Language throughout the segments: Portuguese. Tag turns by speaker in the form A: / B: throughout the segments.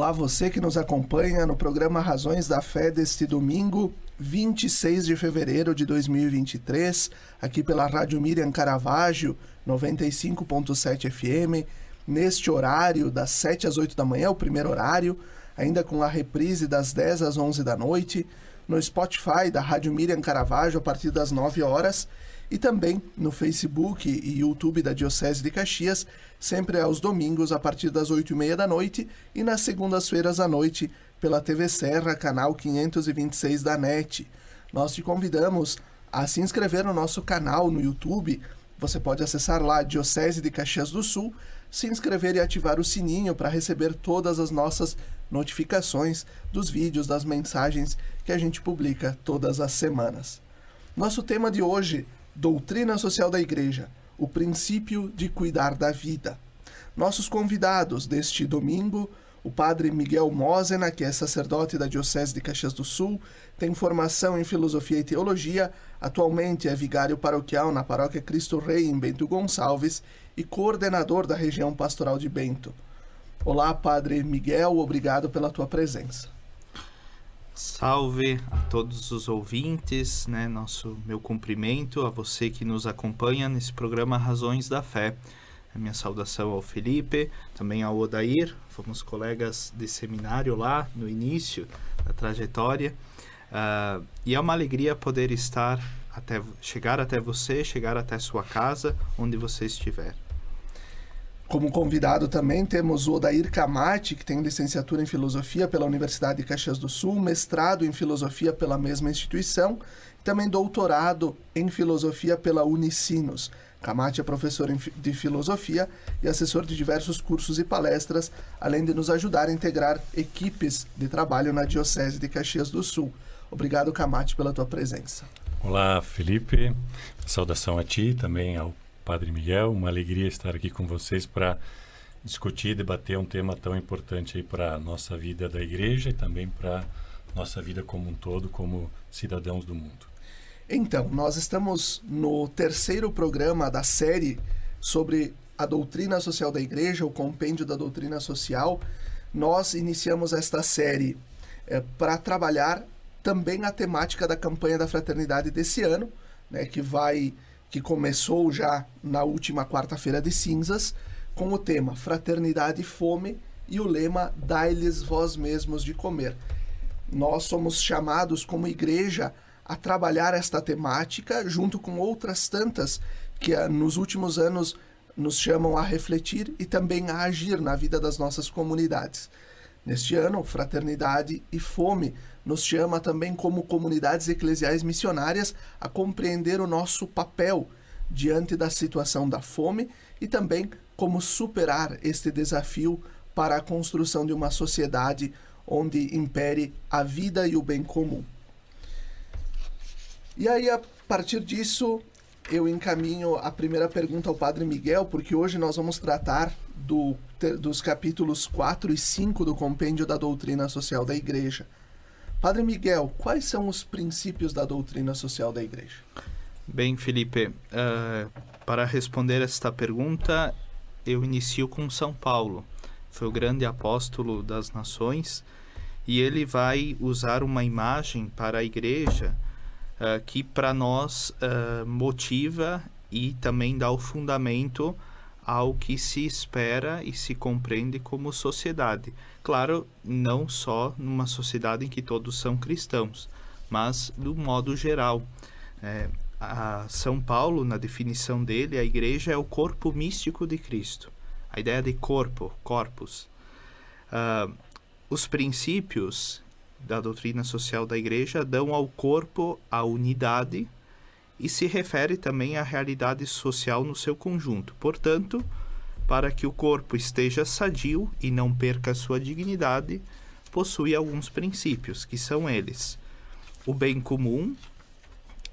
A: Olá, você que nos acompanha no programa Razões da Fé deste domingo, 26 de fevereiro de 2023, aqui pela Rádio Miriam Caravaggio, 95.7 FM, neste horário das 7 às 8 da manhã, o primeiro horário, ainda com a reprise das 10 às 11 da noite, no Spotify da Rádio Miriam Caravaggio a partir das 9 horas e também no Facebook e YouTube da Diocese de Caxias, sempre aos domingos a partir das 8h30 da noite e nas segundas-feiras à noite pela TV Serra, canal 526 da NET. Nós te convidamos a se inscrever no nosso canal no YouTube. Você pode acessar lá Diocese de Caxias do Sul, se inscrever e ativar o sininho para receber todas as nossas notificações dos vídeos, das mensagens que a gente publica todas as semanas. Nosso tema de hoje: Doutrina Social da Igreja, o princípio de cuidar da vida. Nossos convidados deste domingo: o padre Miguel Mosena, que é sacerdote da Diocese de Caxias do Sul, tem formação em Filosofia e Teologia, atualmente é vigário paroquial na Paróquia Cristo Rei, em Bento Gonçalves, e coordenador da região pastoral de Bento. Olá, padre Miguel, obrigado pela tua presença.
B: Salve a todos os ouvintes, meu cumprimento a você que nos acompanha nesse programa Razões da Fé. A minha saudação ao Felipe, também ao Odair, fomos colegas de seminário lá no início da trajetória. E é uma alegria poder chegar até você, chegar até sua casa, onde você estiver.
A: Como convidado também temos o Odair Camati, que tem licenciatura em Filosofia pela Universidade de Caxias do Sul, mestrado em Filosofia pela mesma instituição, e também doutorado em Filosofia pela Unicinos. Camati é professor de Filosofia e assessor de diversos cursos e palestras, além de nos ajudar a integrar equipes de trabalho na Diocese de Caxias do Sul. Obrigado, Camati, pela tua presença.
C: Olá, Felipe. Saudação a ti, também ao Padre Miguel. Uma alegria estar aqui com vocês para discutir e debater um tema tão importante aí para a nossa vida da igreja e também para a nossa vida como um todo, como cidadãos do mundo.
A: Então, nós estamos no terceiro programa da série sobre a doutrina social da igreja, o compêndio da doutrina social. Nós iniciamos esta série para trabalhar também a temática da campanha da fraternidade desse ano, que começou já na última quarta-feira de cinzas, com o tema Fraternidade e Fome e o lema Dai-lhes vós mesmos de comer. Nós somos chamados como igreja a trabalhar esta temática junto com outras tantas que nos últimos anos nos chamam a refletir e também a agir na vida das nossas comunidades. Neste ano, Fraternidade e Fome nos chama também como comunidades eclesiais missionárias a compreender o nosso papel diante da situação da fome e também como superar este desafio para a construção de uma sociedade onde impere a vida e o bem comum. E aí, a partir disso, eu encaminho a primeira pergunta ao Padre Miguel, porque hoje nós vamos tratar dos capítulos 4 e 5 do Compêndio da Doutrina Social da Igreja. Padre Miguel, quais são os princípios da doutrina social da Igreja?
B: Bem, Felipe, para responder esta pergunta, eu inicio com São Paulo. Foi o grande apóstolo das nações e ele vai usar uma imagem para a Igreja que para nós motiva e também dá o fundamento ao que se espera e se compreende como sociedade. Claro, não só numa sociedade em que todos são cristãos, mas do modo geral. A São Paulo, na definição dele, a igreja é o corpo místico de Cristo. A ideia de corpo, corpus. Os princípios da doutrina social da igreja dão ao corpo a unidade e se refere também à realidade social no seu conjunto. Portanto, para que o corpo esteja sadio e não perca sua dignidade, possui alguns princípios, que são eles: o bem comum,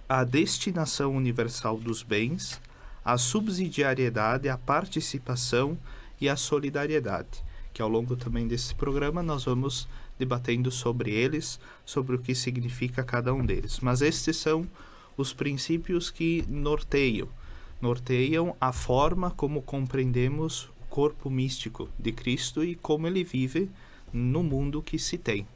B: a destinação universal dos bens, a subsidiariedade, a participação e a solidariedade, que ao longo também desse programa nós vamos debatendo sobre eles, sobre o que significa cada um deles. Mas estes são os princípios que norteiam a forma como compreendemos o corpo místico de Cristo e como ele vive no mundo que se tem.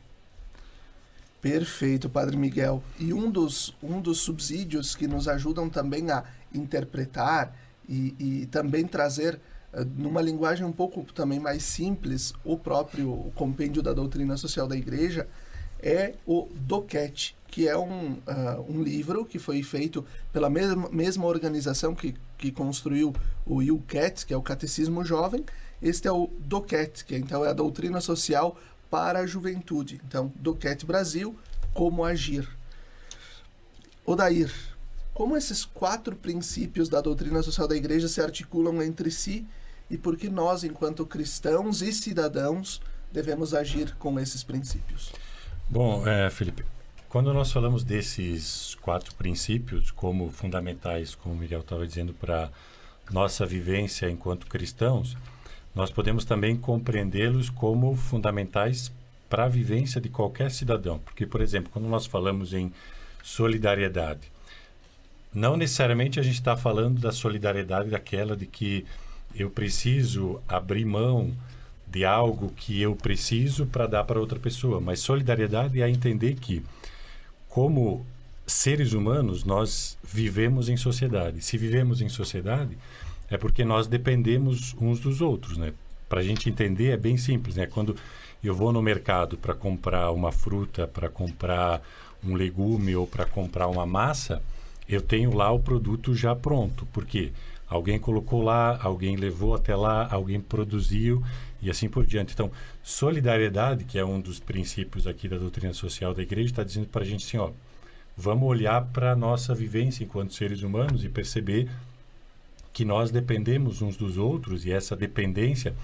A: Perfeito, Padre Miguel. E um dos subsídios que nos ajudam também a interpretar e também trazer, numa linguagem um pouco também mais simples, o próprio compêndio da doutrina social da Igreja, é o DOCAT, que é um livro que foi feito pela mesma organização que construiu o IUCAT, que é o Catecismo Jovem. Este é o DOCAT, que então é a doutrina social para a juventude. Então, DOCAT Brasil, como agir. Odair, como esses 4 princípios da doutrina social da Igreja se articulam entre si e por que nós, enquanto cristãos e cidadãos, devemos agir com esses princípios?
C: Bom, Felipe, quando nós falamos desses 4 princípios como fundamentais, como o Miguel estava dizendo, para nossa vivência enquanto cristãos, nós podemos também compreendê-los como fundamentais para a vivência de qualquer cidadão. Porque, por exemplo, quando nós falamos em solidariedade, não necessariamente a gente está falando da solidariedade daquela de que eu preciso abrir mão de algo que eu preciso para dar para outra pessoa. Mas solidariedade é entender que, como seres humanos, nós vivemos em sociedade. Se vivemos em sociedade, é porque nós dependemos uns dos outros, né? Para a gente entender é bem simples, né? Quando eu vou no mercado para comprar uma fruta, para comprar um legume ou para comprar uma massa, eu tenho lá o produto já pronto. Por quê? Alguém colocou lá, alguém levou até lá, alguém produziu e assim por diante. Então, solidariedade, que é um dos princípios aqui da doutrina social da Igreja, está dizendo para a gente assim, ó, vamos olhar para a nossa vivência enquanto seres humanos e perceber que nós dependemos uns dos outros, e essa dependência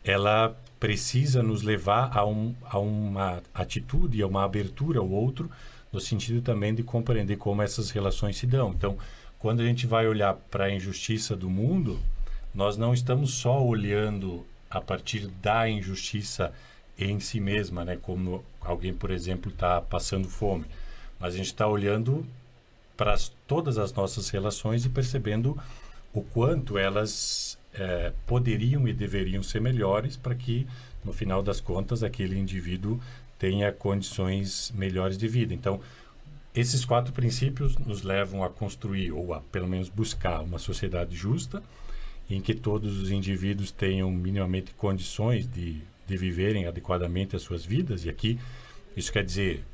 C: ela precisa nos levar a uma atitude, a uma abertura ao outro, no sentido também de compreender como essas relações se dão. Então, quando a gente vai olhar para a injustiça do mundo, nós não estamos só olhando a partir da injustiça em si mesma, né? Como alguém, por exemplo, está passando fome, mas a gente está olhando para todas as nossas relações e percebendo o quanto elas poderiam e deveriam ser melhores para que, no final das contas, aquele indivíduo tenha condições melhores de vida. Então, esses 4 princípios nos levam a construir, ou a pelo menos buscar, uma sociedade justa, em que todos os indivíduos tenham minimamente condições de viverem adequadamente as suas vidas. E aqui, isso quer dizer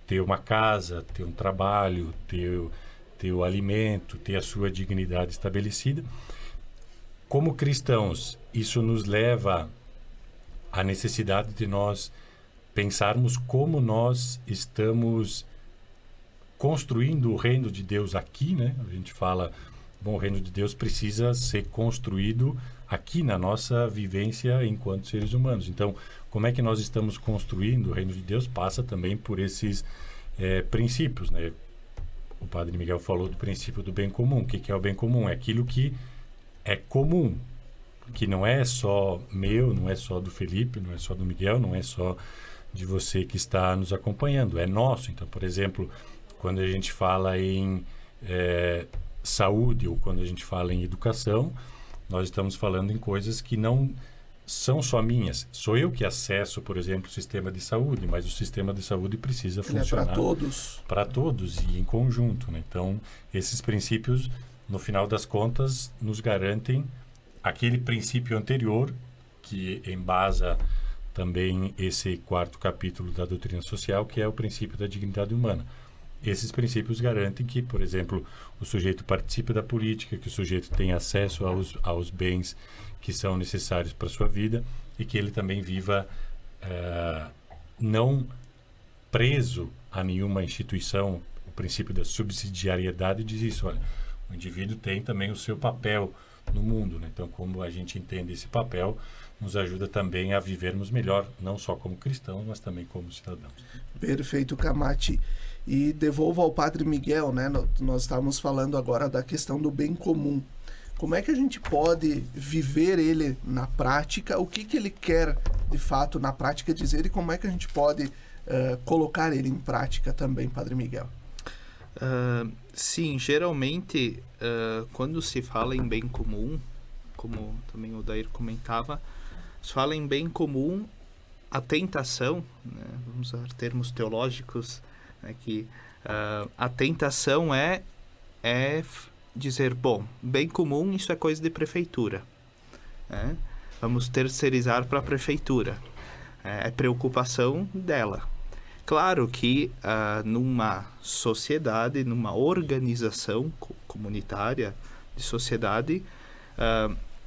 C: ter uma casa, ter um trabalho, ter o alimento, ter a sua dignidade estabelecida. Como cristãos, isso nos leva à necessidade de nós pensarmos como nós estamos construindo o reino de Deus aqui, né? A gente fala, bom, o reino de Deus precisa ser construído aqui na nossa vivência enquanto seres humanos. Então, como é que nós estamos construindo o reino de Deus passa também por esses princípios, né? O Padre Miguel falou do princípio do bem comum. O que é o bem comum? É aquilo que é comum, que não é só meu, não é só do Felipe, não é só do Miguel, não é só de você que está nos acompanhando, é nosso. Então, por exemplo, quando a gente fala em saúde ou quando a gente fala em educação, nós estamos falando em coisas que não são só minhas. Sou eu que acesso, por exemplo, o sistema de saúde, mas o sistema de saúde precisa funcionar
A: para todos.
C: Para todos e em conjunto, né? Então, esses princípios, no final das contas, nos garantem aquele princípio anterior que embasa também esse 4º capítulo da doutrina social, que é o princípio da dignidade humana. Esses princípios garantem que, por exemplo, o sujeito participe da política, que o sujeito tenha acesso aos bens que são necessários para a sua vida e que ele também viva não preso a nenhuma instituição. O princípio da subsidiariedade diz isso, olha, o indivíduo tem também o seu papel no mundo, né? Então, como a gente entende esse papel, nos ajuda também a vivermos melhor, não só como cristãos, mas também como cidadãos.
A: Perfeito, Camati. E devolvo ao Padre Miguel, né? Nós estávamos falando agora da questão do bem comum. Como é que a gente pode viver ele na prática? O que ele quer, de fato, na prática dizer e como é que a gente pode colocar ele em prática também, Padre Miguel?
B: Sim, geralmente, quando se fala em bem comum, como também o Dair comentava, se fala em bem comum a tentação, né, vamos usar termos teológicos aqui, a tentação é dizer, bom, bem comum, isso é coisa de prefeitura, né? Vamos terceirizar para a prefeitura, é preocupação dela. Claro que numa sociedade, numa organização comunitária de sociedade,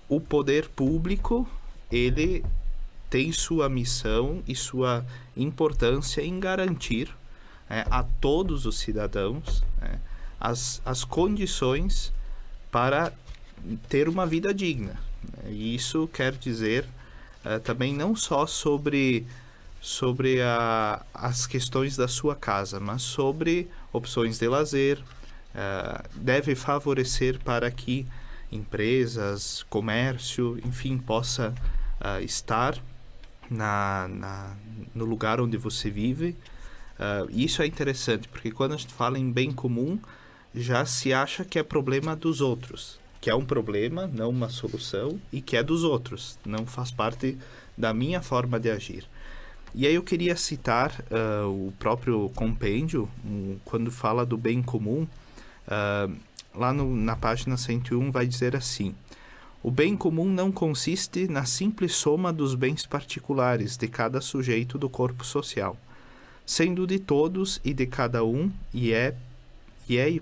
B: o poder público, ele tem sua missão e sua importância em garantir a todos os cidadãos as condições para ter uma vida digna. E isso quer dizer também não só sobre as questões da sua casa, mas sobre opções de lazer. Deve favorecer para que empresas, comércio, enfim, possa estar no lugar onde você vive. Isso é interessante, porque quando a gente fala em bem comum, já se acha que é problema dos outros, que é um problema, não uma solução, e que é dos outros, não faz parte da minha forma de agir. E aí eu queria citar o próprio compêndio, quando fala do bem comum, lá na página 101 vai dizer assim: o bem comum não consiste na simples soma dos bens particulares de cada sujeito do corpo social, sendo de todos e de cada um, e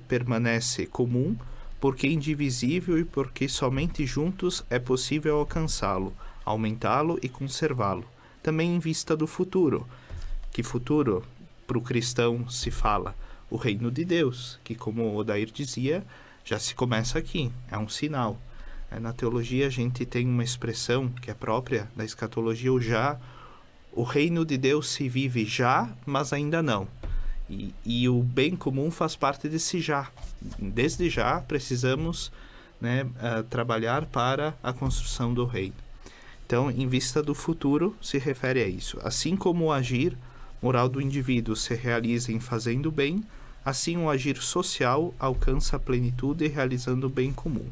B: permanece comum, porque indivisível e porque somente juntos é possível alcançá-lo, aumentá-lo e conservá-lo. Também em vista do futuro. Que futuro? Para o cristão se fala o reino de Deus, que, como o Odair dizia, já se começa aqui, é um sinal. Na teologia a gente tem uma expressão que é própria da escatologia, o reino de Deus se vive já, mas ainda não. E o bem comum faz parte desse já. Desde já precisamos trabalhar para a construção do reino. Então, em vista do futuro, se refere a isso. Assim como o agir moral do indivíduo se realiza em fazendo bem, assim o agir social alcança a plenitude realizando o bem comum.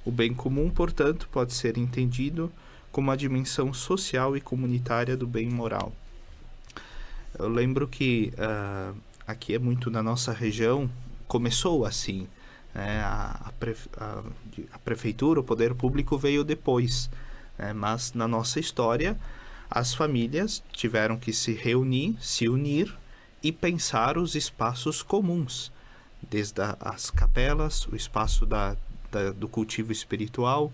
B: O bem comum, portanto, pode ser entendido como a dimensão social e comunitária do bem moral. Eu lembro que aqui é muito na nossa região, começou assim. A prefeitura, o poder público veio depois. Mas na nossa história, as famílias tiveram que se reunir, se unir e pensar os espaços comuns, desde as capelas, o espaço do cultivo espiritual,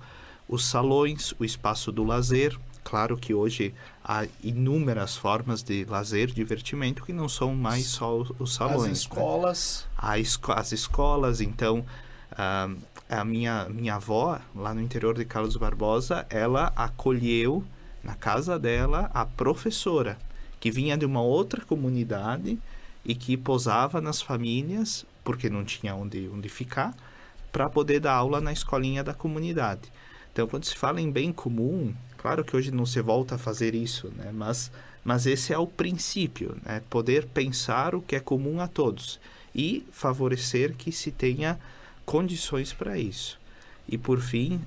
B: os salões, o espaço do lazer. Claro que hoje há inúmeras formas de lazer, divertimento, que não são mais só os salões.
A: As escolas.
B: As escolas, então... a minha avó, lá no interior de Carlos Barbosa, ela acolheu na casa dela a professora, que vinha de uma outra comunidade e que posava nas famílias, porque não tinha onde ficar, para poder dar aula na escolinha da comunidade. Então, quando se fala em bem comum, claro que hoje não se volta a fazer isso, né? Mas esse é o princípio, né? Poder pensar o que é comum a todos e favorecer que se tenha condições para isso. E por fim,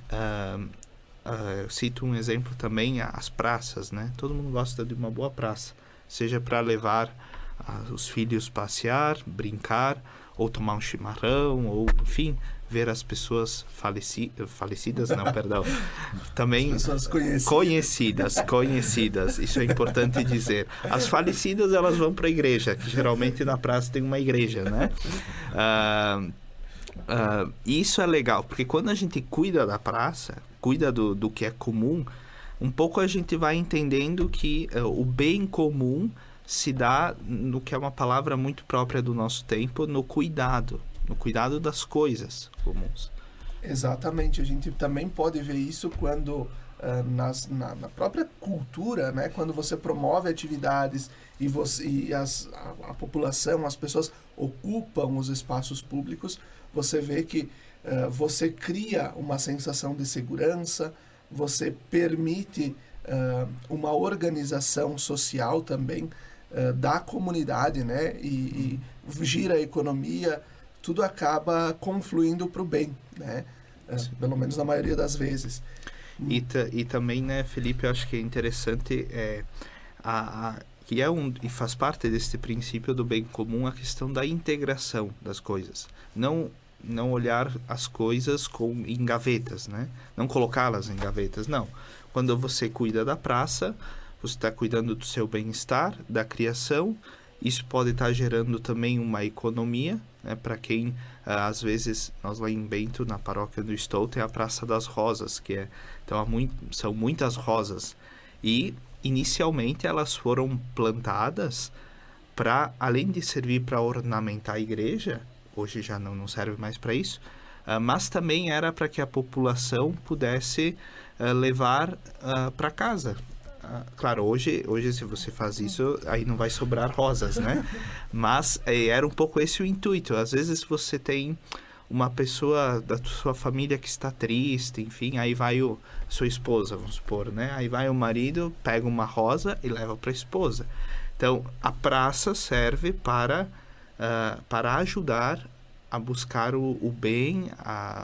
B: eu cito um exemplo também, as praças, né? Todo mundo gosta de uma boa praça, seja para levar os filhos passear, brincar, ou tomar um chimarrão, ou enfim, ver as pessoas falecidas, não, perdão, também
A: pessoas
B: conhecidas, isso é importante dizer. As falecidas, elas vão para a igreja, que geralmente na praça tem uma igreja, né? Isso é legal, porque quando a gente cuida da praça, cuida do que é comum, um pouco a gente vai entendendo que o bem comum se dá no que é uma palavra muito própria do nosso tempo, no cuidado das coisas comuns.
A: Exatamente, a gente também pode ver isso quando na própria cultura, né? Quando você promove atividades e a população, as pessoas ocupam os espaços públicos, você vê que você cria uma sensação de segurança, você permite uma organização social também da comunidade, né? E gira a economia, tudo acaba confluindo para o bem, né? Pelo menos na maioria das vezes.
B: E também, né, Felipe, eu acho que é interessante que e faz parte deste princípio do bem comum a questão da integração das coisas. Não olhar as coisas em gavetas, né? Não colocá-las em gavetas, não. Quando você cuida da praça, você está cuidando do seu bem-estar, da criação. Isso pode estar gerando também uma economia, né? Para quem, às vezes, nós lá em Bento, na paróquia do Estou, tem a Praça das Rosas, então são muitas rosas. E, inicialmente, elas foram plantadas para, além de servir para ornamentar a igreja, hoje já não serve mais para isso, mas também era para que a população pudesse levar para casa. Claro, hoje se você faz isso, aí não vai sobrar rosas, né? Mas era um pouco esse o intuito. Às vezes você tem uma pessoa da sua família que está triste, enfim, aí vai sua esposa, vamos supor, né? Aí vai o marido, pega uma rosa e leva para a esposa. Então, a praça serve para ajudar a buscar o bem,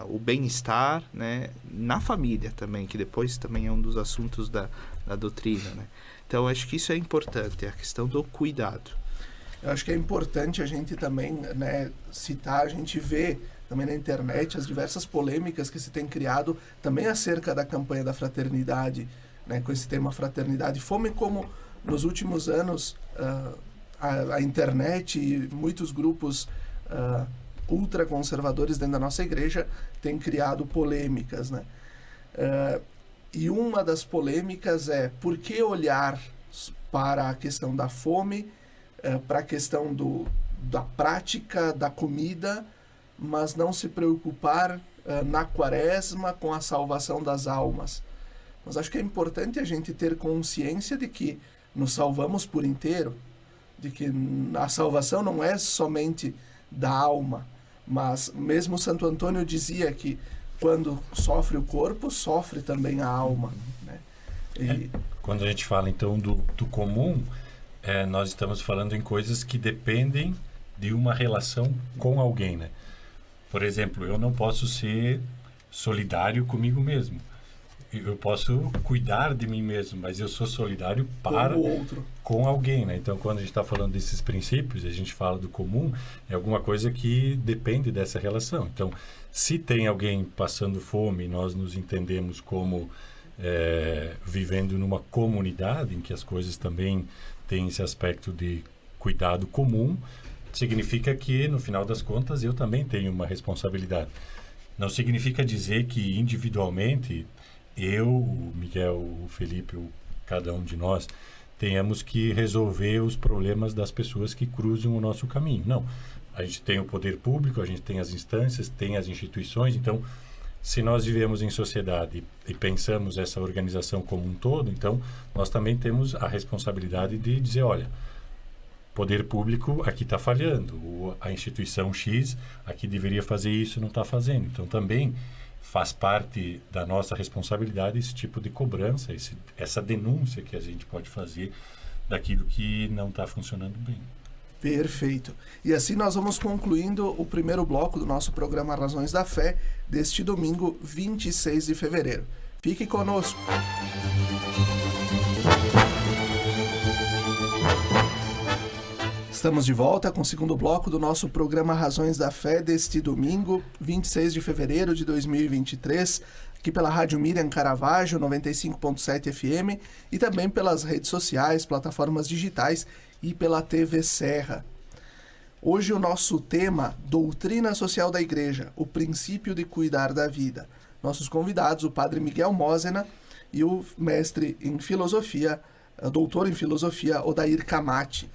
B: o bem-estar, né? Na família também, que depois também é um dos assuntos da doutrina, né? Então, acho que isso é importante, a questão do cuidado.
A: Eu acho que é importante a gente também, né, citar, a gente vê também na internet as diversas polêmicas que se tem criado também acerca da campanha da fraternidade, né, com esse tema fraternidade e fome, como nos últimos anos a internet e muitos grupos ultraconservadores dentro da nossa igreja têm criado polêmicas, né? E uma das polêmicas é por que olhar para a questão da fome, para a questão da prática da comida, mas não se preocupar na quaresma com a salvação das almas. Mas acho que é importante a gente ter consciência de que nos salvamos por inteiro, de que a salvação não é somente da alma, mas mesmo Santo Antônio dizia que quando sofre o corpo, sofre também a alma, né?
C: Quando a gente fala então do comum, nós estamos falando em coisas que dependem de uma relação com alguém, né? Por exemplo, eu não posso ser solidário comigo mesmo. Eu posso cuidar de mim mesmo, mas eu sou solidário para
A: o outro,
C: com alguém, né? Então, quando a gente está falando desses princípios, a gente fala do comum, é alguma coisa que depende dessa relação. Então, se tem alguém passando fome, nós nos entendemos como vivendo numa comunidade em que as coisas também têm esse aspecto de cuidado comum, significa que, no final das contas, eu também tenho uma responsabilidade. Não significa dizer que individualmente eu, o Miguel, o Felipe, cada um de nós, tenhamos que resolver os problemas das pessoas que cruzam o nosso caminho. Não. A gente tem o poder público, a gente tem as instâncias, tem as instituições. Então, se nós vivemos em sociedade e pensamos essa organização como um todo, então nós também temos a responsabilidade de dizer, olha, poder público aqui está falhando, a instituição X aqui deveria fazer isso, não está fazendo. Então, também faz parte da nossa responsabilidade esse tipo de cobrança, essa denúncia que a gente pode fazer daquilo que não está funcionando bem.
A: Perfeito. E assim nós vamos concluindo o primeiro bloco do nosso programa Razões da Fé deste domingo, 26 de fevereiro. Fique conosco. Estamos de volta com o segundo bloco do nosso programa Razões da Fé deste domingo, 26 de fevereiro de 2023, aqui pela Rádio Miriam Caravaggio, 95.7 FM, e também pelas redes sociais, plataformas digitais e pela TV Serra. Hoje o nosso tema, Doutrina Social da Igreja, o princípio de cuidar da vida. Nossos convidados, o Padre Miguel Mosena e o mestre em filosofia, doutor em filosofia, Odair Camati.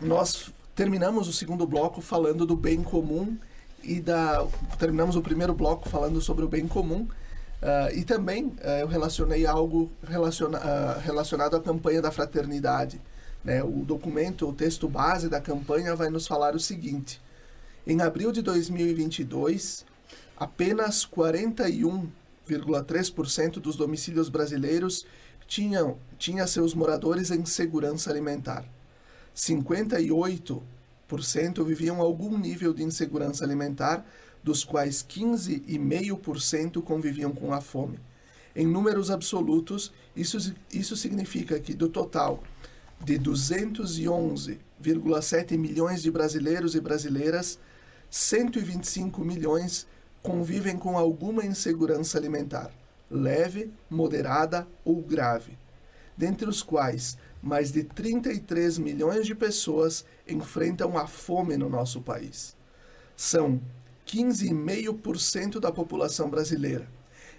A: Nós terminamos o segundo bloco falando do bem comum terminamos o primeiro bloco falando sobre o bem comum e também eu relacionei algo relacionado à campanha da fraternidade, né? O documento, o texto base da campanha vai nos falar o seguinte: em abril de 2022, apenas 41,3% dos domicílios brasileiros tinha seus moradores em segurança alimentar. 58% viviam algum nível de insegurança alimentar, dos quais 15,5% conviviam com a fome. Em números absolutos, isso significa que do total de 211,7 milhões de brasileiros e brasileiras, 125 milhões convivem com alguma insegurança alimentar, leve, moderada ou grave, dentre os quais mais de 33 milhões de pessoas enfrentam a fome no nosso país. São 15,5% da população brasileira.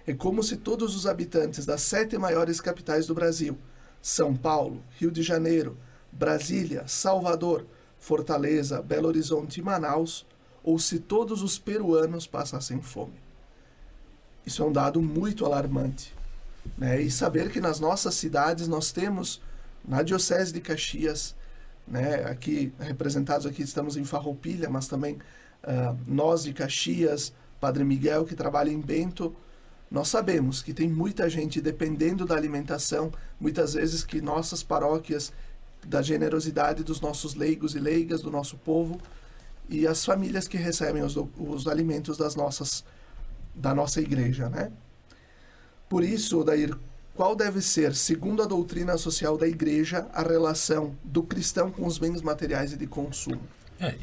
A: É como se todos os habitantes das 7 maiores capitais do Brasil, São Paulo, Rio de Janeiro, Brasília, Salvador, Fortaleza, Belo Horizonte e Manaus, ou se todos os peruanos passassem fome. Isso é um dado muito alarmante, né? E saber que nas nossas cidades nós temos, na Diocese de Caxias, né, aqui representados aqui estamos em Farroupilha, mas também nós de Caxias, Padre Miguel que trabalha em Bento, nós sabemos que tem muita gente dependendo da alimentação, muitas vezes que nossas paróquias, da generosidade dos nossos leigos e leigas, do nosso povo, e as famílias que recebem os alimentos da nossa igreja, né? Por isso, Odair, qual deve ser, segundo a doutrina social da igreja, a relação do cristão com os bens materiais e de consumo?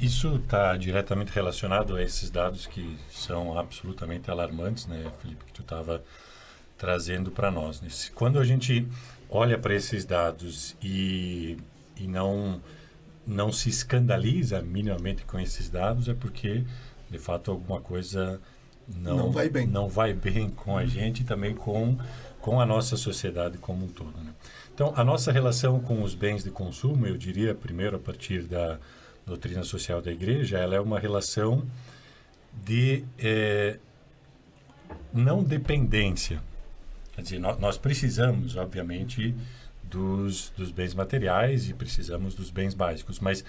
C: Isso está diretamente relacionado a esses dados que são absolutamente alarmantes, né, Felipe, que tu estava trazendo para nós, né? Quando a gente olha para esses dados e não se escandaliza minimamente com esses dados, é porque, de fato, alguma coisa não vai bem com a gente e também com a nossa sociedade como um todo, né? Então, a nossa relação com os bens de consumo, eu diria, primeiro, a partir da doutrina social da igreja, ela é uma relação de não dependência. Quer dizer, nós precisamos, obviamente, dos bens materiais e precisamos dos bens básicos, mas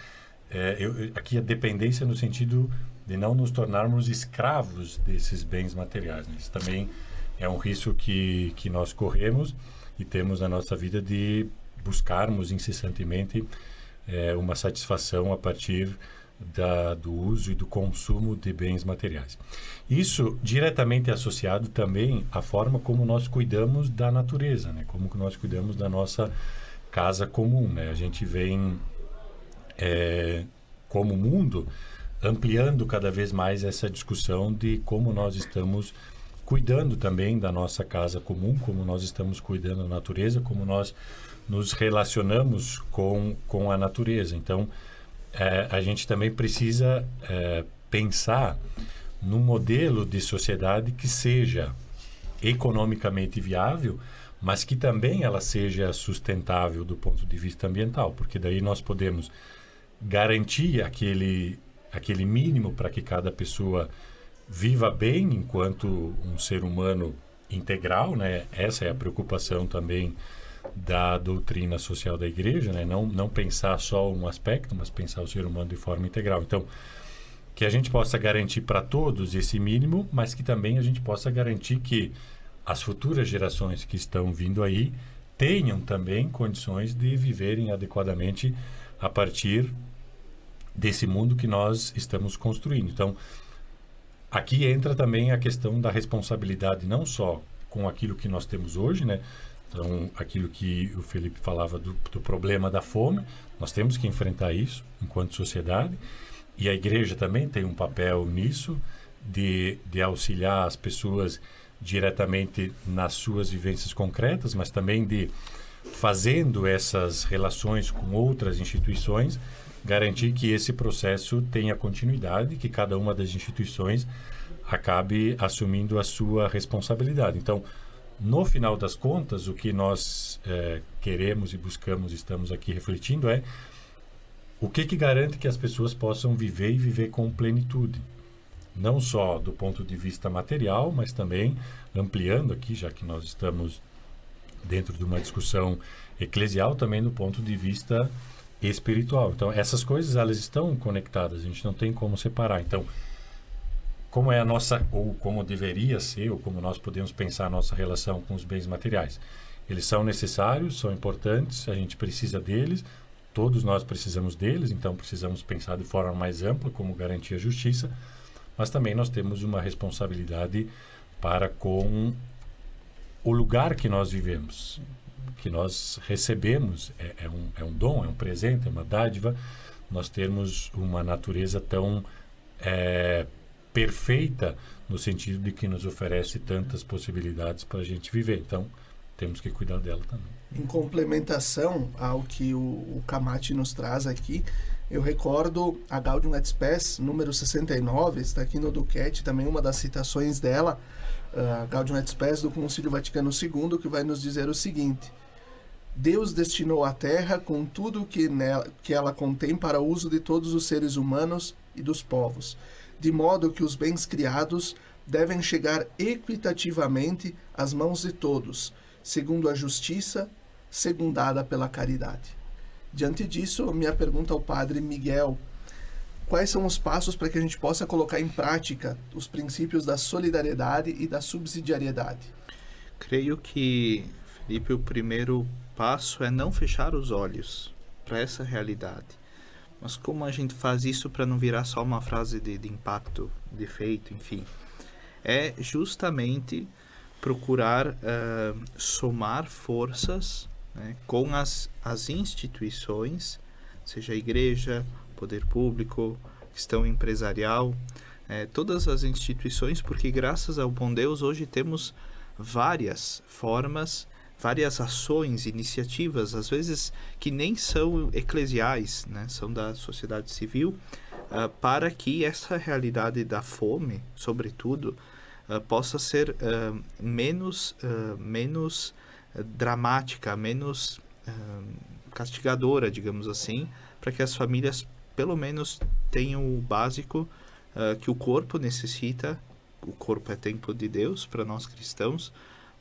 C: aqui a dependência no sentido de não nos tornarmos escravos desses bens materiais, né? Isso também é um risco que nós corremos e temos na nossa vida de buscarmos incessantemente uma satisfação a partir do uso e do consumo de bens materiais. Isso diretamente associado também à forma como nós cuidamos da natureza, né? Como que nós cuidamos da nossa casa comum, né? A gente vem, como mundo, ampliando cada vez mais essa discussão de como nós estamos cuidando também da nossa casa comum, como nós estamos cuidando da natureza, como nós nos relacionamos com a natureza. Então, a gente também precisa pensar num modelo de sociedade que seja economicamente viável, mas que também ela seja sustentável do ponto de vista ambiental, porque daí nós podemos garantir aquele mínimo para que cada pessoa viva bem enquanto um ser humano integral, né? Essa é a preocupação também da doutrina social da igreja, né? Não pensar só um aspecto, mas pensar o ser humano de forma integral. Então, que a gente possa garantir para todos esse mínimo, mas que também a gente possa garantir que as futuras gerações que estão vindo aí tenham também condições de viverem adequadamente a partir desse mundo que nós estamos construindo. Então, aqui entra também a questão da responsabilidade, não só com aquilo que nós temos hoje, né? Então, aquilo que o Felipe falava do problema da fome, nós temos que enfrentar isso enquanto sociedade, e a igreja também tem um papel nisso, de auxiliar as pessoas diretamente nas suas vivências concretas, mas também de, fazendo essas relações com outras instituições, garantir que esse processo tenha continuidade, que cada uma das instituições acabe assumindo a sua responsabilidade. Então, no final das contas, o que nós queremos e buscamos, estamos aqui refletindo, é o que garante que as pessoas possam viver e viver com plenitude. Não só do ponto de vista material, mas também ampliando aqui, já que nós estamos dentro de uma discussão eclesial, também do ponto de vista espiritual. Então, essas coisas, elas estão conectadas, a gente não tem como separar. Então, como é a nossa, ou como deveria ser, ou como nós podemos pensar a nossa relação com os bens materiais? Eles são necessários, são importantes, a gente precisa deles, todos nós precisamos deles, então precisamos pensar de forma mais ampla como garantir a justiça, mas também nós temos uma responsabilidade para com o lugar que nós vivemos, que nós recebemos, é um dom, é um presente, é uma dádiva, nós termos uma natureza tão perfeita, no sentido de que nos oferece tantas possibilidades para a gente viver. Então, temos que cuidar dela também.
A: Em complementação ao que o Camati nos traz aqui, eu recordo a Gaudium et Spes, número 69, está aqui no Duquette, também uma das citações dela, a Gaudium et Spes do Concílio Vaticano II, que vai nos dizer o seguinte: Deus destinou a Terra com tudo que ela contém para o uso de todos os seres humanos e dos povos, de modo que os bens criados devem chegar equitativamente às mãos de todos, segundo a justiça, secundada pela caridade. Diante disso, minha pergunta ao Padre Miguel: quais são os passos para que a gente possa colocar em prática os princípios da solidariedade e da subsidiariedade?
B: Creio que, Felipe, o primeiro passo é não fechar os olhos para essa realidade. Mas como a gente faz isso para não virar só uma frase de impacto, de efeito, enfim? É justamente procurar somar forças, né, com as instituições, seja a igreja, poder público, questão empresarial, todas as instituições, porque graças ao bom Deus hoje temos várias formas, várias ações, iniciativas, às vezes que nem são eclesiais, né, são da sociedade civil, para que essa realidade da fome, sobretudo, possa ser menos dramática, menos castigadora, digamos assim, para que as famílias pelo menos tenham o básico que o corpo necessita. O corpo é templo de Deus para nós cristãos,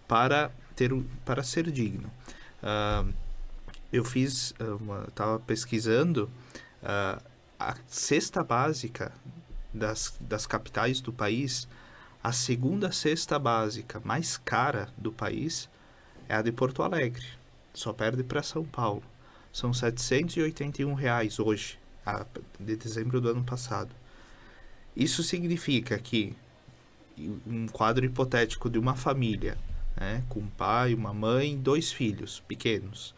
B: para ser digno. Eu estava pesquisando a cesta básica das capitais do país. A segunda cesta básica mais cara do país é a de Porto Alegre, só perde para São Paulo. São R$ 781 hoje, de dezembro do ano passado. Isso significa que um quadro hipotético de uma família, né, com um pai, uma mãe, 2 filhos pequenos,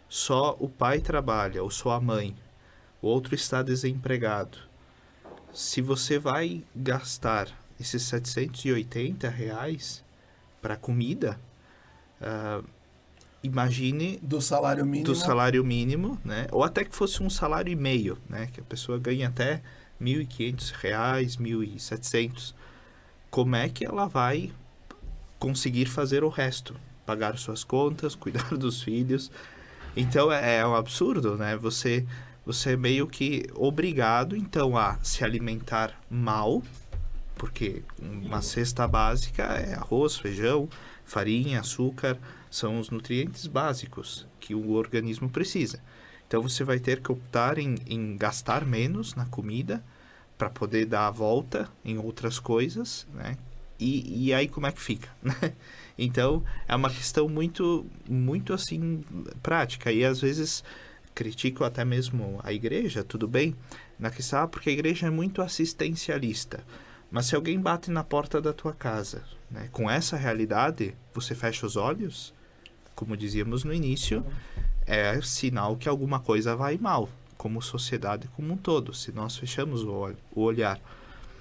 B: só o pai trabalha, ou só a mãe, o outro está desempregado. Se você vai gastar esses R$ 780 para comida, imagine
A: do salário
B: mínimo, né? Ou até que fosse um salário e meio, né? Que a pessoa ganha até R$ 1.500, R$ 1.700. Como é que ela vai conseguir fazer o resto? Pagar suas contas, cuidar dos filhos. Então é um absurdo, né? Você é meio que obrigado então a se alimentar mal, porque uma cesta básica é arroz, feijão, farinha, açúcar, são os nutrientes básicos que o organismo precisa. Então você vai ter que optar em gastar menos na comida para poder dar a volta em outras coisas, né? E aí como é que fica, né? Então é uma questão muito, muito assim prática, e às vezes critico até mesmo a igreja, tudo bem, na questão, porque a igreja é muito assistencialista. Mas se alguém bate na porta da tua casa, né, com essa realidade, você fecha os olhos? Como dizíamos no início, é sinal que alguma coisa vai mal, como sociedade como um todo, se nós fechamos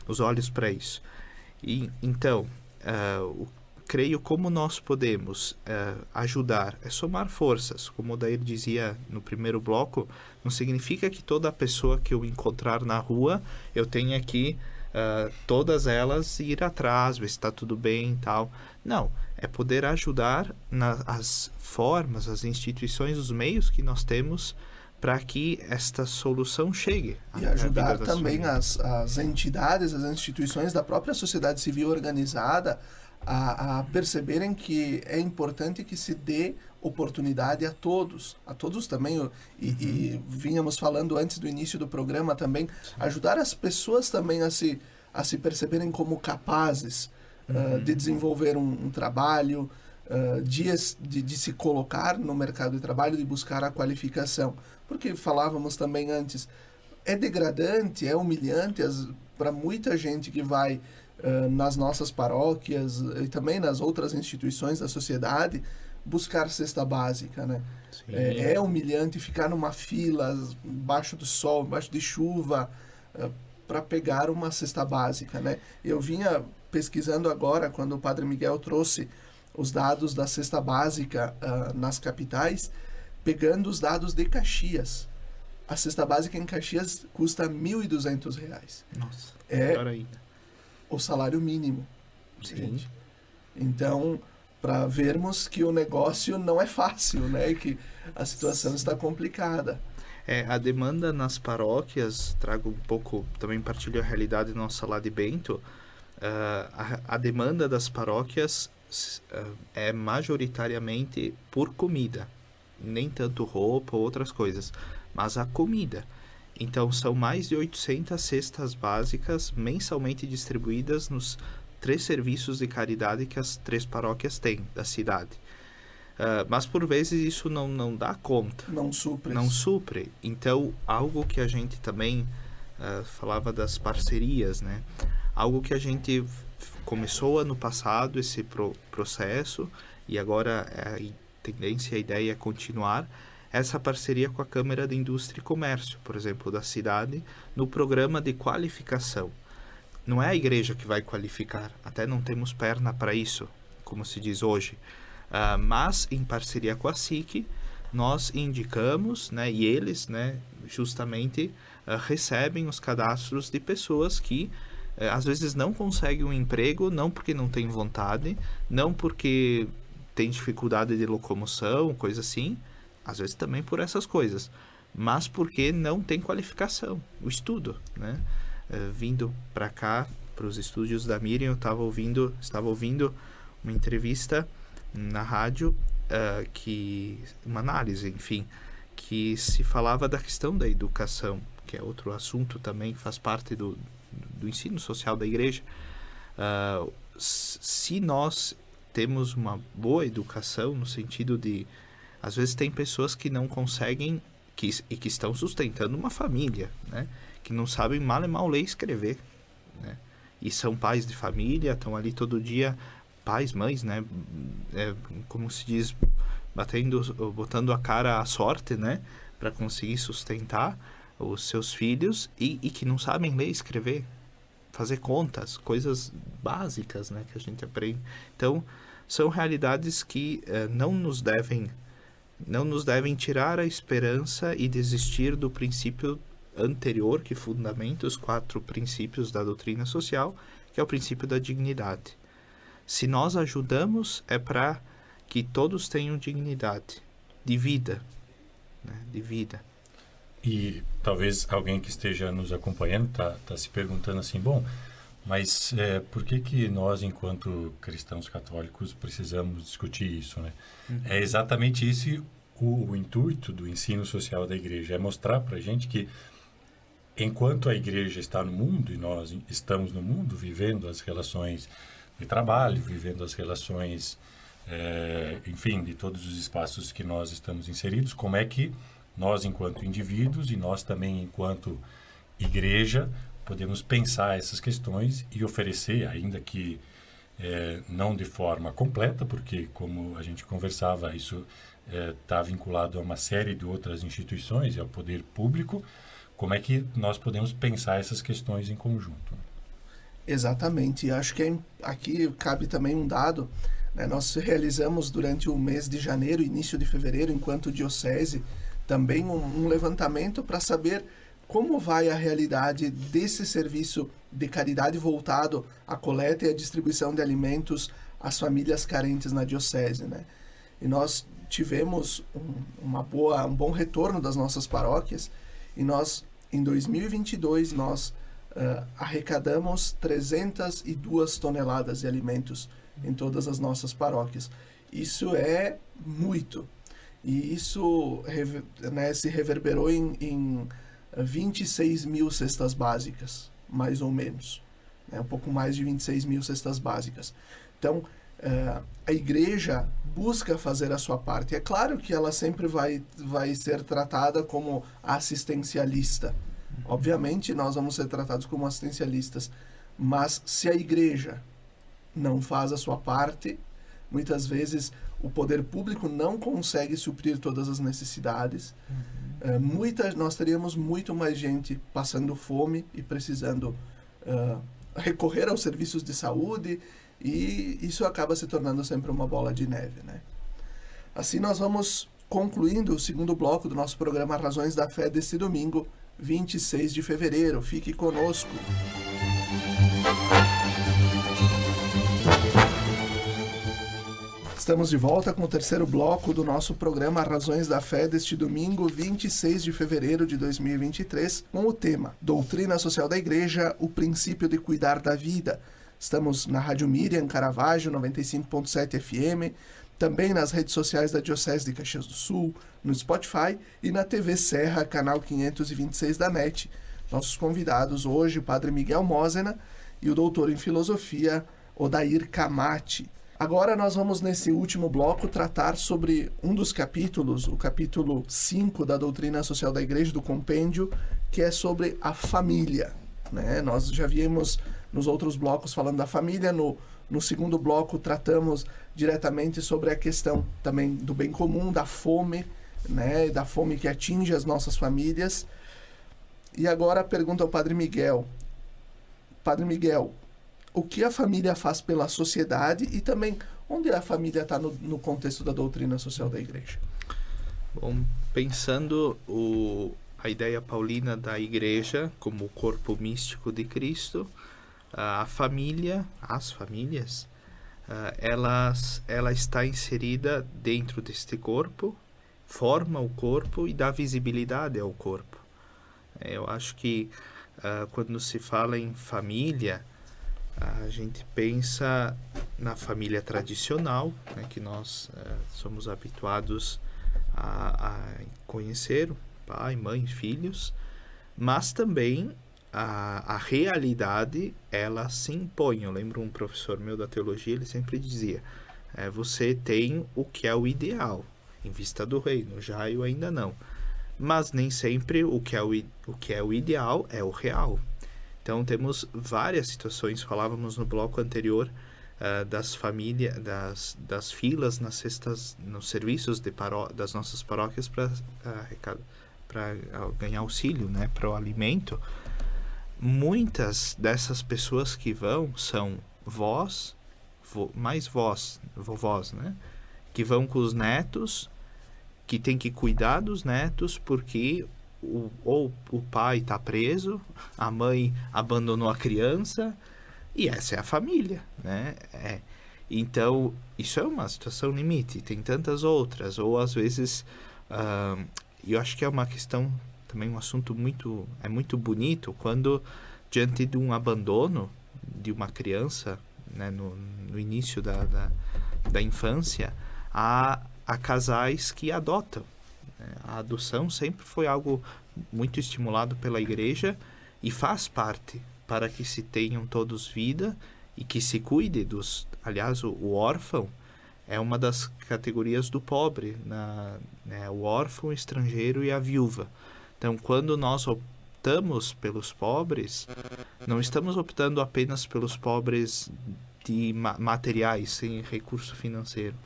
B: os olhos para isso. E então, creio como nós podemos ajudar, é somar forças. Como o Dair dizia no primeiro bloco, não significa que toda pessoa que eu encontrar na rua, eu tenha que todas elas ir atrás, ver se está tudo bem e tal. Não, é poder ajudar nas formas, as instituições, os meios que nós temos para que esta solução chegue.
A: E ajudar também as entidades, as instituições da própria sociedade civil organizada a perceberem que é importante que se dê oportunidade a todos também, e vínhamos falando antes do início do programa também, ajudar as pessoas também a se perceberem como capazes de desenvolver um trabalho, de se colocar no mercado de trabalho, de buscar a qualificação. Porque falávamos também antes, é degradante, é humilhante para muita gente que vai nas nossas paróquias e também nas outras instituições da sociedade buscar cesta básica, né? É humilhante ficar numa fila, embaixo do sol, embaixo de chuva, para pegar uma cesta básica, né? Eu vinha pesquisando agora, quando o Padre Miguel trouxe os dados da cesta básica nas capitais, pegando os dados de Caxias. A cesta básica em Caxias custa R$ 1.200.
B: Nossa,
A: é
B: melhor ainda.
A: O salário mínimo.
B: Sim.
A: Gente. Então, para vermos que o negócio não é fácil, né? Que a situação está complicada.
B: A demanda nas paróquias, trago um pouco, também partilho a realidade nossa lá de Bento, a demanda das paróquias é majoritariamente por comida, nem tanto roupa ou outras coisas, mas a comida. Então, são mais de 800 cestas básicas mensalmente distribuídas nos 3 serviços de caridade que as 3 paróquias têm da cidade. Mas, por vezes, isso não dá conta.
A: Não supre.
B: Não supre. Então, algo que a gente também falava das parcerias, né? Algo que a gente começou ano passado, esse processo, e agora a tendência, a ideia é continuar, essa parceria com a Câmara de Indústria e Comércio, por exemplo, da cidade, no programa de qualificação. Não é a igreja que vai qualificar, até não temos perna para isso, como se diz hoje, mas em parceria com a SIC, nós indicamos, né, e eles, né, justamente recebem os cadastros de pessoas que às vezes não conseguem um emprego, não porque não tem vontade, não porque tem dificuldade de locomoção, coisa assim, às vezes também por essas coisas, mas porque não tem qualificação, o estudo, né? Vindo para cá, para os estúdios da Miriam, eu estava ouvindo uma entrevista na rádio, uma análise, enfim, que se falava da questão da educação, que é outro assunto também que faz parte do ensino social da igreja. Se nós temos uma boa educação, no sentido de, às vezes tem pessoas que não conseguem, que estão sustentando uma família, né? Que não sabem mal e mal ler e escrever, né? E são pais de família, estão ali todo dia, pais, mães, né? Como se diz, botando a cara à sorte, né? Para conseguir sustentar os seus filhos e que não sabem ler e escrever, fazer contas, coisas básicas, né? Que a gente aprende. Então, são realidades que não nos devem tirar a esperança e desistir do princípio anterior que fundamenta os 4 princípios da doutrina social, que é o princípio da dignidade. Se nós ajudamos, é para que todos tenham dignidade de vida, né? De vida.
C: E talvez alguém que esteja nos acompanhando tá se perguntando assim, bom, mas por que nós, enquanto cristãos católicos, precisamos discutir isso, né? Uhum. É exatamente isso o intuito do ensino social da igreja, é mostrar para a gente que enquanto a igreja está no mundo e nós estamos no mundo, vivendo as relações de trabalho, vivendo as relações, enfim, de todos os espaços que nós estamos inseridos, como é que nós, enquanto indivíduos, e nós também, enquanto igreja, podemos pensar essas questões e oferecer, ainda que não de forma completa, porque, como a gente conversava, isso está vinculado a uma série de outras instituições e ao poder público, como é que nós podemos pensar essas questões em conjunto?
A: Exatamente. Acho que aqui cabe também um dado, né? Nós realizamos durante o mês de janeiro, início de fevereiro, enquanto diocese, também um levantamento para saber como vai a realidade desse serviço de caridade voltado à coleta e à distribuição de alimentos às famílias carentes na diocese, né? E nós tivemos um bom retorno das nossas paróquias e nós, em 2022, nós arrecadamos 302 toneladas de alimentos em todas as nossas paróquias. Isso é muito. E isso, né, se reverberou em 26 mil cestas básicas, mais ou menos. Né? Um pouco mais de 26 mil cestas básicas. Então, a igreja busca fazer a sua parte. É claro que ela sempre vai ser tratada como assistencialista. Obviamente, nós vamos ser tratados como assistencialistas, mas se a igreja não faz a sua parte, muitas vezes o poder público não consegue suprir todas as necessidades. Nós teríamos muito mais gente passando fome e precisando recorrer aos serviços de saúde, e isso acaba se tornando sempre uma bola de neve, né? Assim nós vamos concluindo o segundo bloco do nosso programa Razões da Fé deste domingo, 26 de fevereiro. Fique conosco. Estamos de volta com o terceiro bloco do nosso programa Razões da Fé deste domingo, 26 de fevereiro de 2023, com o tema Doutrina Social da Igreja, o princípio de cuidar da vida. Estamos na Rádio Miriam Caravaggio, 95.7 FM, também nas redes sociais da Diocese de Caxias do Sul, no Spotify e na TV Serra, canal 526 da NET. Nossos convidados hoje, o Padre Miguel Mosena e o doutor em Filosofia, Odair Camati. Agora nós vamos, nesse último bloco, tratar sobre um dos capítulos, o capítulo 5 da Doutrina Social da Igreja, do Compêndio, que é sobre a família, né? Nós já vimos nos outros blocos falando da família. No segundo bloco tratamos diretamente sobre a questão também do bem comum, da fome, né? Da fome que atinge as nossas famílias. E agora a pergunta ao Padre Miguel. Padre Miguel, o que a família faz pela sociedade e também onde a família está no contexto da doutrina social da Igreja?
B: Bom, pensando a ideia paulina da Igreja como o corpo místico de Cristo, as famílias, ela está inserida dentro deste corpo, forma o corpo e dá visibilidade ao corpo. Eu acho que quando se fala em família, a gente pensa na família tradicional, né, que nós somos habituados a conhecer, pai, mãe, filhos, mas também a realidade, ela se impõe. Eu lembro um professor meu da teologia, ele sempre dizia, você tem o que é o ideal, em vista do reino, já eu ainda não. Mas nem sempre o que é o ideal é o real. Então temos várias situações, falávamos no bloco anterior das famílias, das filas nos serviços das nossas paróquias para ganhar auxílio, né, para o alimento. Muitas dessas pessoas que vão são vovós, né, que vão com os netos, que tem que cuidar dos netos porque ou o pai está preso, a mãe abandonou a criança, e essa é a família, né? Então, isso é uma situação limite, tem tantas outras, ou às vezes, eu acho que é uma questão, também um assunto muito bonito, quando diante de um abandono de uma criança, né, no início da infância, há casais que adotam. A adoção sempre foi algo muito estimulado pela Igreja e faz parte para que se tenham todos vida e que se cuide dos... Aliás, o órfão é uma das categorias do pobre, né? O órfão, o estrangeiro e a viúva. Então, quando nós optamos pelos pobres, não estamos optando apenas pelos pobres de materiais, sem recurso financeiro,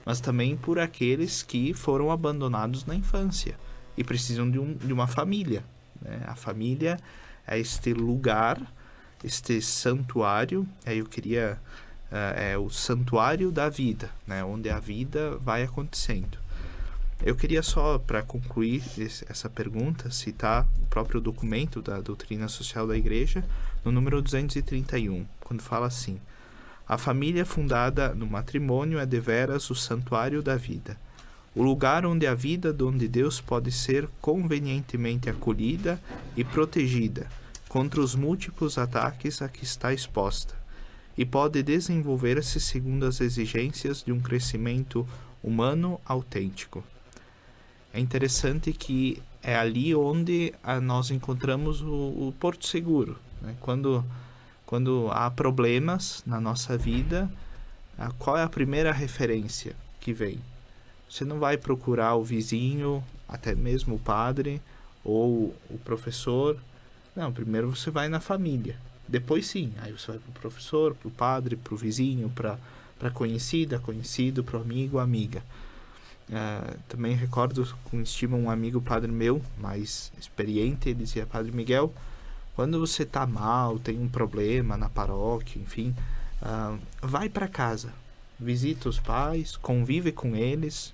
B: mas também por aqueles que foram abandonados na infância e precisam de uma família, né? A família é este lugar, este santuário, é o santuário da vida, né? Onde a vida vai acontecendo. Eu queria só, para concluir essa pergunta, citar o próprio documento da Doutrina Social da Igreja, no número 231, quando fala assim: a família fundada no matrimônio é deveras o santuário da vida, o lugar onde a vida de Deus pode ser convenientemente acolhida e protegida contra os múltiplos ataques a que está exposta, e pode desenvolver-se segundo as exigências de um crescimento humano autêntico. É interessante que é ali onde nós encontramos o porto seguro, né? Quando há problemas na nossa vida, qual é a primeira referência que vem? Você não vai procurar o vizinho, até mesmo o padre ou o professor, Não, primeiro você vai na família. Depois sim, aí você vai pro professor, pro padre, pro vizinho, pra conhecida, conhecido, pro amigo, amiga. Também recordo com estima um amigo padre meu, mais experiente, ele dizia: Padre Miguel, quando você tá mal, tem um problema na paróquia, enfim, vai para casa, visita os pais, convive com eles.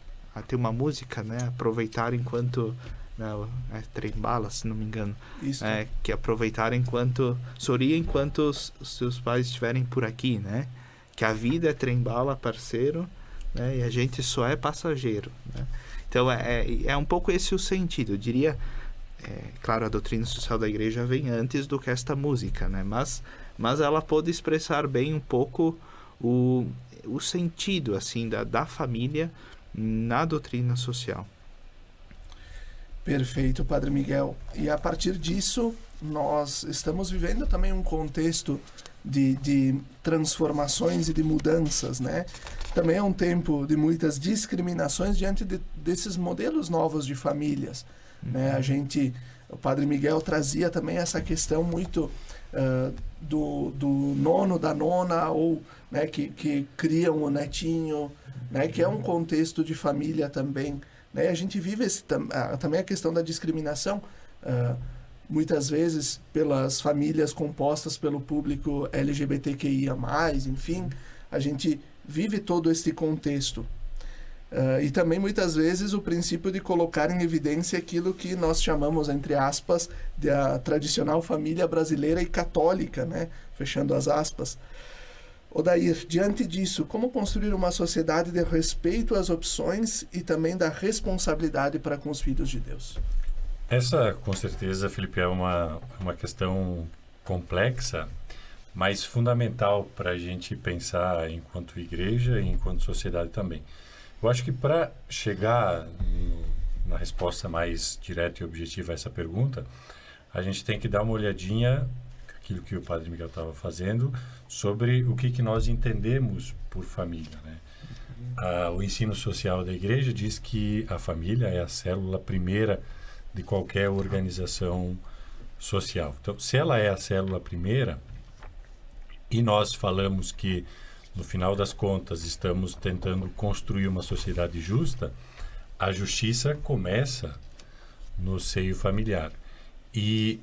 B: Tem uma música, né? Aproveitar enquanto... Não, trem-bala, se não me engano.
A: Isso.
B: Que aproveitar enquanto... Sorria enquanto os seus pais estiverem por aqui, né? Que a vida é trem-bala, parceiro, né? E a gente só é passageiro, né? Então, é um pouco esse o sentido. Eu diria... claro, a doutrina social da igreja vem antes do que esta música, né? Mas ela pode expressar bem um pouco o sentido, assim, da família na doutrina social.
A: Perfeito, Padre Miguel. E a partir disso, nós estamos vivendo também um contexto de transformações e de mudanças, né? Também é um tempo de muitas discriminações diante desses modelos novos de famílias, né? O Padre Miguel trazia também essa questão muito do nono, da nona, ou, né, que criam o netinho, né? Que é um contexto de família também, né? A gente vive também a questão da discriminação, muitas vezes pelas famílias compostas pelo público LGBTQIA+, enfim, a gente vive todo esse contexto. E também muitas vezes o princípio de colocar em evidência aquilo que nós chamamos, entre aspas, da tradicional família brasileira e católica, né? Fechando as aspas. Odair, diante disso, como construir uma sociedade de respeito às opções e também da responsabilidade para com os filhos de Deus?
C: Essa, com certeza, Felipe, é uma questão complexa, mas fundamental para a gente pensar enquanto igreja e enquanto sociedade também. Eu acho que para chegar na resposta mais direta e objetiva a essa pergunta, a gente tem que dar uma olhadinha, aquilo que o Padre Miguel estava fazendo, sobre o que nós entendemos por família, né? O ensino social da igreja diz que a família é a célula primeira de qualquer organização social. Então, se ela é a célula primeira, e nós falamos que, no final das contas, estamos tentando construir uma sociedade justa, a justiça começa no seio familiar. E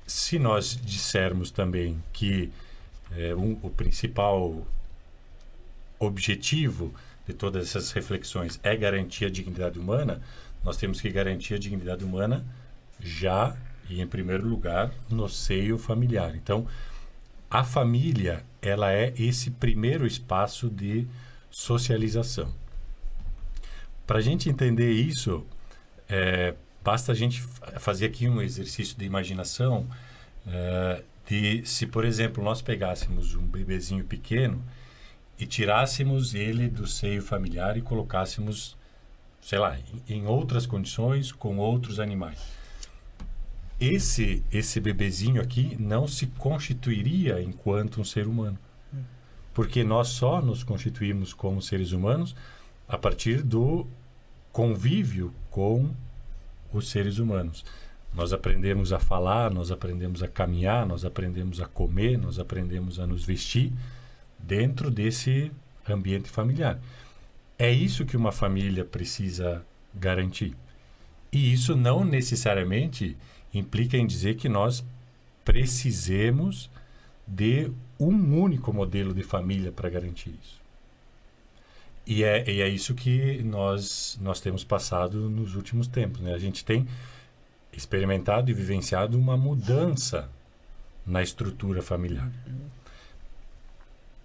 C: se nós dissermos também que o principal objetivo de todas essas reflexões é garantir a dignidade humana, nós temos que garantir a dignidade humana já e, em primeiro lugar, no seio familiar. Então, a família, ela é esse primeiro espaço de socialização. Para a gente entender isso, basta a gente fazer aqui um exercício de imaginação de se, por exemplo, nós pegássemos um bebezinho pequeno e tirássemos ele do seio familiar e colocássemos, sei lá, em outras condições, com outros animais. Esse bebezinho aqui não se constituiria enquanto um ser humano. Porque nós só nos constituímos como seres humanos a partir do convívio com os seres humanos. Nós aprendemos a falar, nós aprendemos a caminhar, nós aprendemos a comer, nós aprendemos a nos vestir dentro desse ambiente familiar. É isso que uma família precisa garantir. E isso não necessariamente implica em dizer que nós precisemos de um único modelo de família para garantir isso. E é isso que nós temos passado nos últimos tempos, né? A gente tem experimentado e vivenciado uma mudança na estrutura familiar.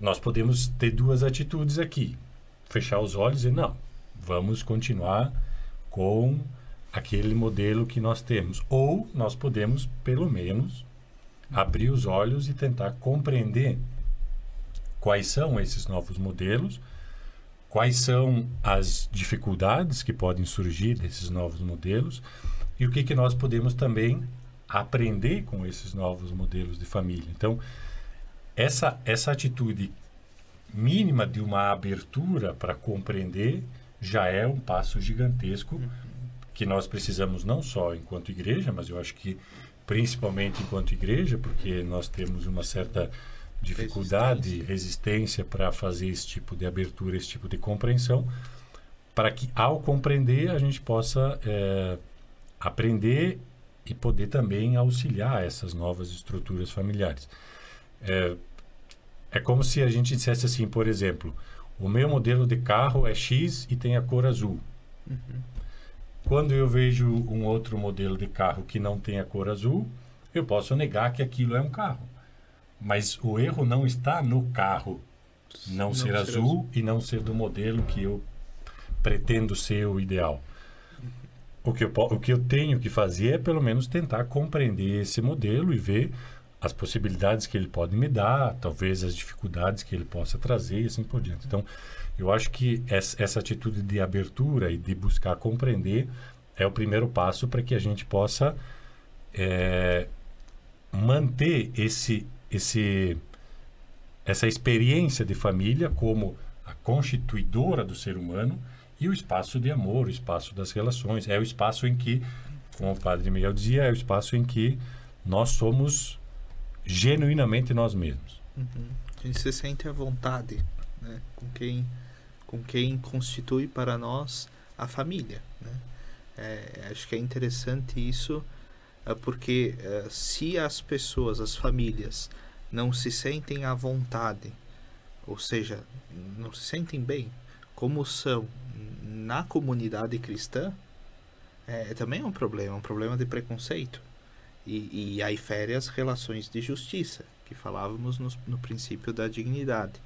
C: Nós podemos ter duas atitudes aqui. Fechar os olhos e não, vamos continuar com aquele modelo que nós temos. Ou nós podemos, pelo menos, abrir os olhos e tentar compreender quais são esses novos modelos, quais são as dificuldades que podem surgir desses novos modelos e o que nós podemos também aprender com esses novos modelos de família. Então, essa atitude mínima de uma abertura para compreender já é um passo gigantesco que nós precisamos não só enquanto igreja, mas eu acho que principalmente enquanto igreja, porque nós temos uma certa dificuldade, resistência para fazer esse tipo de abertura, esse tipo de compreensão, para que ao compreender a gente possa aprender e poder também auxiliar essas novas estruturas familiares. É como se a gente dissesse assim, por exemplo, o meu modelo de carro é X e tem a cor azul. Quando eu vejo um outro modelo de carro que não tem a cor azul, eu posso negar que aquilo é um carro. Mas o erro não está no carro não ser azul e não ser do modelo que eu pretendo ser o ideal. O que eu tenho que fazer é pelo menos tentar compreender esse modelo e ver as possibilidades que ele pode me dar, talvez as dificuldades que ele possa trazer e assim por diante. Então, eu acho que essa atitude de abertura e de buscar compreender é o primeiro passo para que a gente possa manter essa experiência de família como a constituidora do ser humano e o espaço de amor, o espaço das relações. É o espaço em que, como o Padre Miguel dizia, é o espaço em que nós somos genuinamente nós mesmos.
B: A gente se sente à vontade, né? com quem constitui para nós a família, né? Acho que é interessante isso, porque se as pessoas, as famílias, não se sentem à vontade, ou seja, não se sentem bem, como são na comunidade cristã, também é um problema de preconceito. E aí fere as relações de justiça, que falávamos no princípio da dignidade.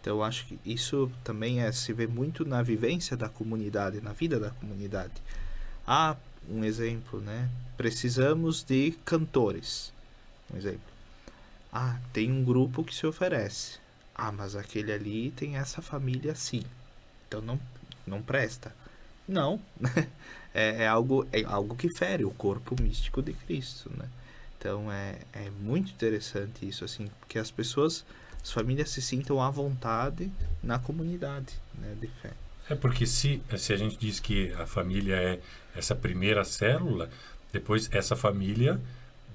B: Então, eu acho que isso também se vê muito na vivência da comunidade, na vida da comunidade. Há um exemplo, né? Precisamos de cantores. Um exemplo. Tem um grupo que se oferece. Mas aquele ali tem essa família assim. Então não presta. Não. É algo que fere o corpo místico de Cristo, né? Então é muito interessante isso, assim, que as famílias se sintam à vontade na comunidade, né, de fé.
C: Porque se a gente diz que a família é essa primeira célula, depois essa família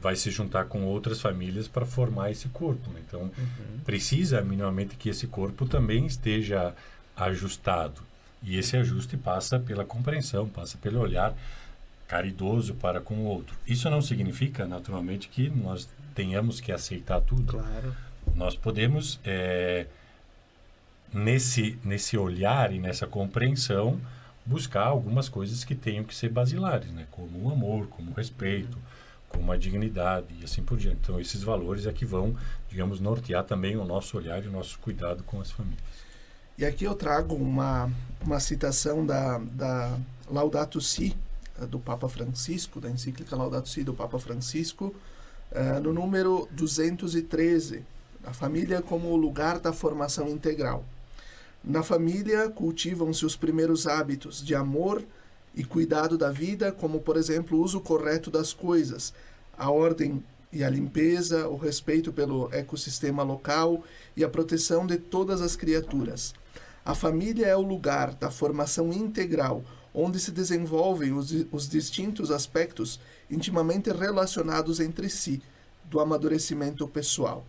C: vai se juntar com outras famílias para formar esse corpo, né? Então precisa minimamente que esse corpo também esteja ajustado. E esse ajuste passa pela compreensão, passa pelo olhar caridoso para com o outro. Isso não significa, naturalmente, que nós tenhamos que aceitar tudo.
B: Claro.
C: Nós podemos, nesse olhar e nessa compreensão, buscar algumas coisas que tenham que ser basilares, né? Como o amor, como o respeito, como a dignidade e assim por diante. Então, esses valores é que vão, digamos, nortear também o nosso olhar e o nosso cuidado com as famílias.
A: E aqui eu trago uma citação da Laudato Si, do Papa Francisco, da encíclica Laudato Si do Papa Francisco, no número 213, a família como o lugar da formação integral. Na família cultivam-se os primeiros hábitos de amor e cuidado da vida, como, por exemplo, o uso correto das coisas, a ordem e a limpeza, o respeito pelo ecossistema local e a proteção de todas as criaturas. A família é o lugar da formação integral, onde se desenvolvem os distintos aspectos intimamente relacionados entre si, do amadurecimento pessoal.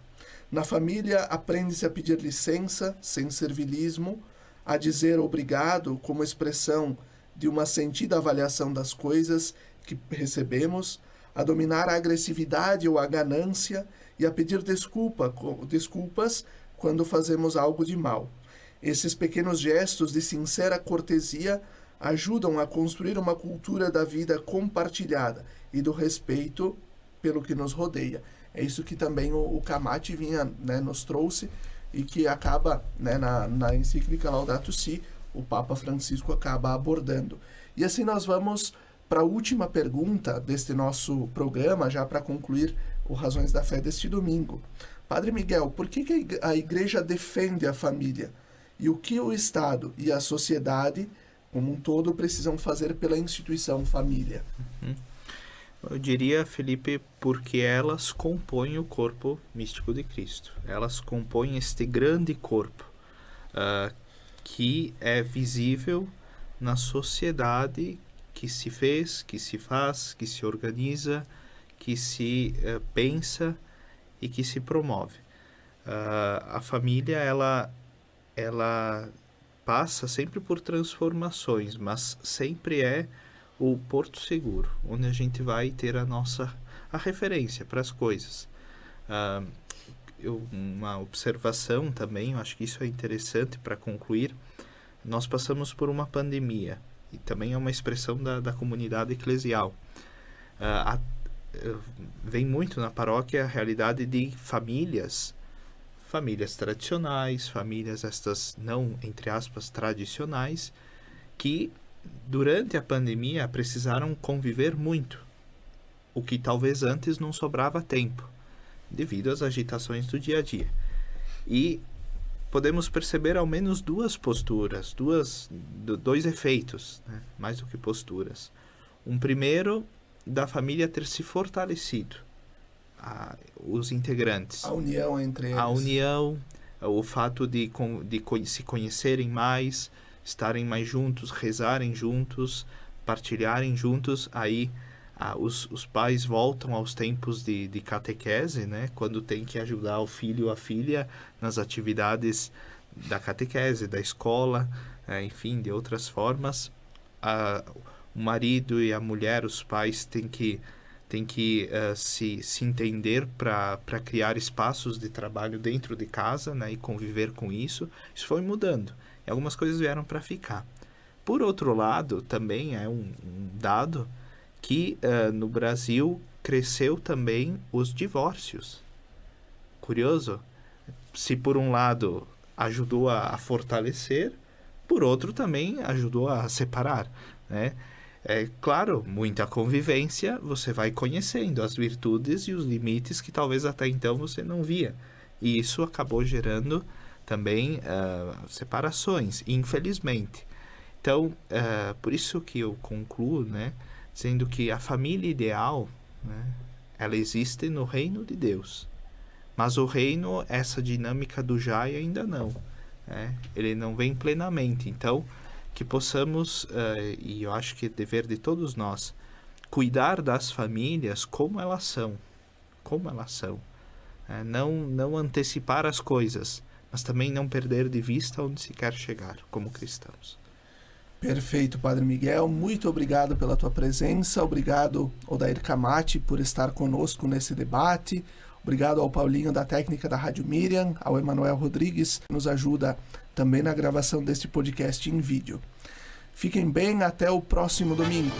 A: Na família, aprende-se a pedir licença, sem servilismo, a dizer obrigado como expressão de uma sentida avaliação das coisas que recebemos, a dominar a agressividade ou a ganância e a pedir desculpas quando fazemos algo de mal. Esses pequenos gestos de sincera cortesia ajudam a construir uma cultura da vida compartilhada e do respeito pelo que nos rodeia. É isso que também o Camati vinha, né, nos trouxe e que acaba, né, na encíclica Laudato Si, o Papa Francisco acaba abordando. E assim nós vamos para a última pergunta deste nosso programa, já para concluir o Razões da Fé deste domingo. Padre Miguel, por que a Igreja defende a família? E o que o Estado e a sociedade, como um todo, precisam fazer pela instituição família?
B: Eu diria, Felipe, porque elas compõem o corpo místico de Cristo. Elas compõem este grande corpo que é visível na sociedade que se fez, que se faz, que se organiza, que se pensa e que se promove. A família, ela passa sempre por transformações, mas sempre é o porto seguro, onde a gente vai ter a referência para as coisas. Uma observação também, eu acho que isso é interessante para concluir. Nós passamos por uma pandemia, e também é uma expressão da comunidade eclesial. Vem muito na paróquia a realidade de famílias tradicionais, famílias estas não, entre aspas, tradicionais, que durante a pandemia precisaram conviver muito, o que talvez antes não sobrava tempo, devido às agitações do dia a dia. E podemos perceber ao menos duas posturas, dois efeitos, né? Mais do que posturas. Um primeiro, da família ter se fortalecido, os integrantes.
A: A união entre eles.
B: A união, o fato de se conhecerem mais, estarem mais juntos, rezarem juntos, partilharem juntos. Aí os pais voltam aos tempos de catequese, né? Quando tem que ajudar o filho ou a filha nas atividades da catequese, da escola, enfim, de outras formas. O marido e a mulher, os pais, têm que se entender para criar espaços de trabalho dentro de casa, né, e conviver com isso. Isso foi mudando. E algumas coisas vieram para ficar. Por outro lado, também é um dado que no Brasil cresceu também os divórcios. Curioso? Se por um lado ajudou a fortalecer, por outro também ajudou a separar, né? Claro, muita convivência, você vai conhecendo as virtudes e os limites que talvez até então você não via. E isso acabou gerando também separações, infelizmente. Então, por isso que eu concluo, né, dizendo que a família ideal, né, ela existe no reino de Deus. Mas o reino, essa dinâmica do Jai ainda não, né? Ele não vem plenamente. Então, que possamos, e eu acho que é dever de todos nós, cuidar das famílias como elas são. Não antecipar as coisas, mas também não perder de vista onde se quer chegar como cristãos.
A: Perfeito, Padre Miguel. Muito obrigado pela tua presença. Obrigado, Odair Camati, por estar conosco nesse debate. Obrigado ao Paulinho da técnica da Rádio Miriam, ao Emanuel Rodrigues, que nos ajuda também na gravação deste podcast em vídeo. Fiquem bem, até o próximo domingo.